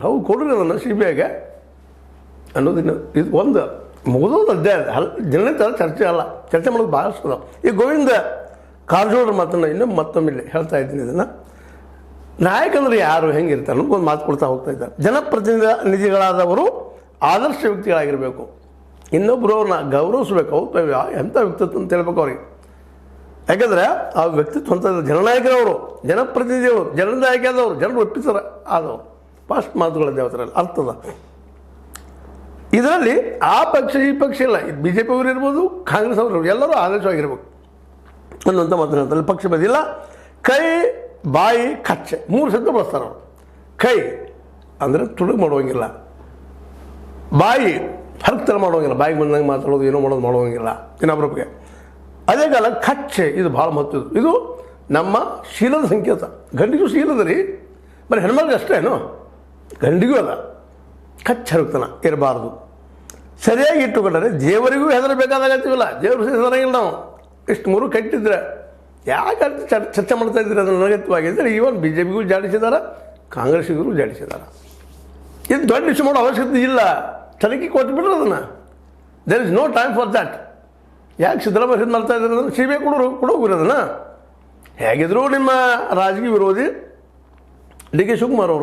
ಅವು ಕೊಡ್ರಿ ಅದನ್ನು ಸಿ ಬಿ ಐಗೆ ಅನ್ನೋದಿನ್ನು ಇದು ಒಂದು ಮುಗಿದೋದು ಅಧ್ಯಾಯ ಜನತೆ ಚರ್ಚೆ ಅಲ್ಲ, ಚರ್ಚೆ ಮಾಡೋದು ಭಾಳಷ್ಟು ಅದಾವೆ. ಈ ಗೋವಿಂದ ಕಾರಜೋಳರ ಮಾತನ್ನು ಇನ್ನೊಮ್ಮೆ ಮತ್ತೊಮ್ಮೆ ಹೇಳ್ತಾ ಇದ್ದೀನಿ. ಇದನ್ನು ನಾಯಕಂದ್ರೆ ಯಾರು ಹೆಂಗಿರ್ತಾರೆ ಅನ್ನೋದು ಒಂದು ಮಾತು ಕೊಡ್ತಾ ಹೋಗ್ತಾ ಇದ್ದಾರೆ. ಜನಪ್ರತಿನಿಧಿಗಳಾದವರು ಆದರ್ಶ ವ್ಯಕ್ತಿಗಳಾಗಿರಬೇಕು, ಇನ್ನೊಬ್ಬರು ಅವ್ರನ್ನ ಗೌರವಿಸ್ಬೇಕು. ಅವ್ರು ಎಂಥ ವ್ಯಕ್ತಿತ್ವ ಅಂತ ಹೇಳ್ಬೇಕು ಅವ್ರಿಗೆ. ಯಾಕಂದರೆ ಆ ವ್ಯಕ್ತಿತ್ವ ಅಂತ ಜನನಾಯಕರವರು, ಜನಪ್ರತಿನಿಧಿಗಳು, ಜನದ ಆಯ್ಕೆಯಾದವರು, ಜನರು ಒಪ್ಪಿಸರ ಆದವರು. ಫಸ್ಟ್ ಮಾತುಗಳ ದೇವತರಲ್ಲಿ ಅರ್ಥದ ಇದರಲ್ಲಿ ಆ ಪಕ್ಷ ಈ ಪಕ್ಷ ಇಲ್ಲ, ಬಿ ಜೆ ಪಿ ಅವರು ಇರ್ಬೋದು, ಕಾಂಗ್ರೆಸ್ ಅವರು ಎಲ್ಲರೂ ಆದರ್ಶವಾಗಿರ್ಬೇಕು ಅನ್ನುವಂಥ ಮಾತುಗಳಲ್ಲಿ ಪಕ್ಷ ಬದಿಲ್ಲ. ಕೈ ಬಾಯಿ ಕಚ್ಚೆ ಮೂರು ಶಬ್ದ ಬಳಸ್ತಾರೆ ಅವರು. ಕೈ ಅಂದರೆ ತುಳುಗು ಮಾಡುವಂಗಿಲ್ಲ, ಬಾಯಿ ಹರಕ್ತರ ಮಾಡುವಂಗಿಲ್ಲ, ಬಾಯಿಗೆ ಬಂದಂಗೆ ಮಾತಾಡೋದು, ಏನೋ ಮಾಡೋದು ಮಾಡುವಂಗಿಲ್ಲ ಇನ್ನೊಬ್ಬರಿಗೆ. ಅದೇ ಕಾಲ ಕಚ್ಚೆ ಇದು ಭಾಳ ಮಹತ್ವದ್ದು. ಇದು ನಮ್ಮ ಶೀಲದ ಸಂಕೇತ. ಗಂಡಿಗೂ ಶೀಲದ ರೀ, ಬರೀ ಹೆಣ್ಮಕ್ಳಿಗೆ ಅಷ್ಟೇನು, ಗಂಡಿಗೂ ಅದ. ಕಚ್ಚ ಹರಕ್ತನ ಇರಬಾರ್ದು. ಸರಿಯಾಗಿ ಇಟ್ಟುಕೊಂಡ್ರೆ ದೇವರಿಗೂ ಹೆದರಬೇಕಾದಾಗತ್ತಿಲ್ಲ, ದೇವರು ಹೆದರಂಗಿಲ್ಲ. ನಾವು ಇಷ್ಟು ಮೂರು ಕಟ್ಟಿದ್ರೆ ಯಾಕೆ ಚರ್ಚೆ ಮಾಡ್ತಾ ಇದ್ದೀರಿ ಅದನ್ನು ಅನಗತ್ಯವಾಗಿದ್ದರೆ ಈವನ್ ಬಿ ಜೆ ಪಿಗೂ ಜಾಡಿಸಿದ್ದಾರೆ, ಕಾಂಗ್ರೆಸ್ಸಿಗೂ ಜಾಡಿಸಿದ್ದಾರೆ. ಇದು ದೊಡ್ಡ ವಿಷಯ ಮಾಡೋ ಅವಶ್ಯಕತೆ ಇಲ್ಲ. ತನಿಖೆ ಕೊಟ್ಬಿಟ್ರೆ ಅದನ್ನು, there is no time for that. ಯಾಕೆ ಸಿದ್ದರಾಮಯ್ಯ ಇದು ಮಾಡ್ತಾ ಇದ್ದಾರೆ ಅಂದರೆ ಸಿ ಬಿ ಐ ಕೊಡೋಗಿರೋದನ್ನು. ಅದನ್ನು ಹೇಗಿದ್ರು ನಿಮ್ಮ ರಾಜಕೀಯ ವಿರೋಧಿ ಡಿ ಕೆ ಶಿವಕುಮಾರ್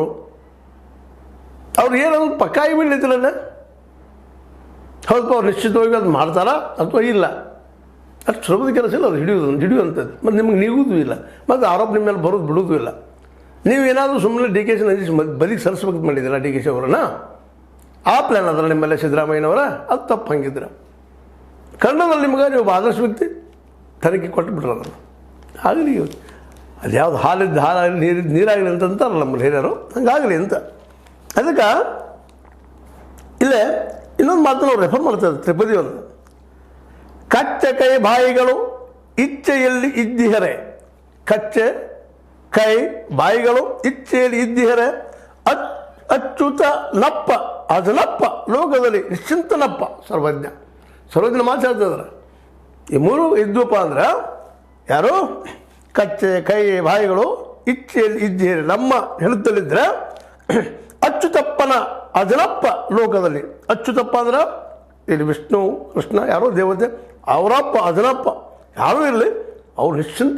ಅವ್ರು ಏನಾದ್ರು ಪಕ್ಕಾಗಿ ಬಿಡ್ಲಿತ್ತಿರಲ್ಲ. ಹೌದಪ್ಪ, ಅವ್ರು ನಿಶ್ಚಿತವಾಗಿ ಅದು ಮಾಡ್ತಾರಾ ಅಥವಾ ಇಲ್ಲ, ಅಷ್ಟು ಸುಲಭದ ಕೆಲಸ ಇಲ್ಲ ಅದು ಹಿಡಿಯುವಂಥದ್ದು. ಮತ್ತು ನಿಮ್ಗೆ ನೀಗುವುದೂ ಇಲ್ಲ, ಮತ್ತು ಆರೋಪ ನಿಮ್ಮ ಮೇಲೆ ಬರೋದು ಬಿಡೋದು ಇಲ್ಲ. ನೀವೇನಾದರೂ ಸುಮ್ಮನೆ ಡಿ ಕೆ ಶಿ ನಂದಿಸಿ ಬದಿಗೆ ಸರಿಸ್ಬೇಕು ಮಾಡಿದ್ದೀರಾ ಡಿ ಕೆ ಶಿ ಅವರನ್ನು, ಆ ಪ್ಲ್ಯಾನ್ ಅದರ ನಿಮ್ಮಲ್ಲೇ ಸಿದ್ದರಾಮಯ್ಯನವರ, ಅದು ತಪ್ಪು ಹಂಗಿದ್ದೀರ. ಕನ್ನಡದಲ್ಲಿ ನಿಮ್ಗೆ ನೀವು ಆದರ್ಶ ವ್ಯಕ್ತಿ ತನಿಖೆ ಕೊಟ್ಟು ಬಿಡ್ರಲ್ಲ. ಆಗಲಿ, ಅದು ಯಾವುದು ಹಾಲಿದ್ದು ಹಾಲಾಗಲಿ ನೀರಾಗಲಿ ಅಂತ ಅಂತಾರಲ್ಲ ನಮ್ಮಲ್ಲಿ ಹಿರಿಯರು, ಹಂಗಾಗಲಿ ಅಂತ. ಅದಕ್ಕೆ ಇಲ್ಲೇ ಇನ್ನೊಂದು ಮಾತನ್ನು ನಾವು ರೆಫರ್ ಮಾಡ್ತಾರೆ ತ್ರಿಪದಿಯನ್ನು. ಕಚ್ಚೆ ಕೈ ಬಾಯಿಗಳು ಇಚ್ಛೆಯಲ್ಲಿ ಇದ್ದಿಹರೆ, ಕಚ್ಚೆ ಕೈ ಬಾಯಿಗಳು ಇಚ್ಛೆಯಲ್ಲಿ ಇದ್ದಿಹರೆ ಅಚ್ಯುತ ನಪ್ಪ ಅದನಪ್ಪ ಲೋಕದಲ್ಲಿ ನಿಶ್ಚಿಂತನಪ್ಪ ಸರ್ವಜ್ಞ. ಸರ್ವಜ್ಞ ಮಾತಾಡ್ತಿದ್ದಾರೆ. ಈ ಮೂರು ಇದ್ವಪ್ಪ ಅಂದ್ರೆ ಯಾರು? ಕಚ್ಚೆ ಕೈ ಬಾಯಿಗಳು ಇಚ್ಛೆಯಲ್ಲಿ ಇದ್ದಿಹರೆ ನಮ್ಮ ಹೇಳುತ್ತಲಿದ್ರೆ ಅಚ್ಯುತಪ್ಪನ ಅದನಪ್ಪ ಲೋಕದಲ್ಲಿ. ಅಚ್ಯುತಪ್ಪ ಅಂದ್ರೆ ಇಲ್ಲಿ ವಿಷ್ಣು ಕೃಷ್ಣ ಯಾರೋ ದೇವತೆ, ಅವರಪ್ಪ ಅದನಪ್ಪ ಯಾರೂ ಇರಲಿ, ಅವ್ರು ನಿಶ್ಚಿಂತ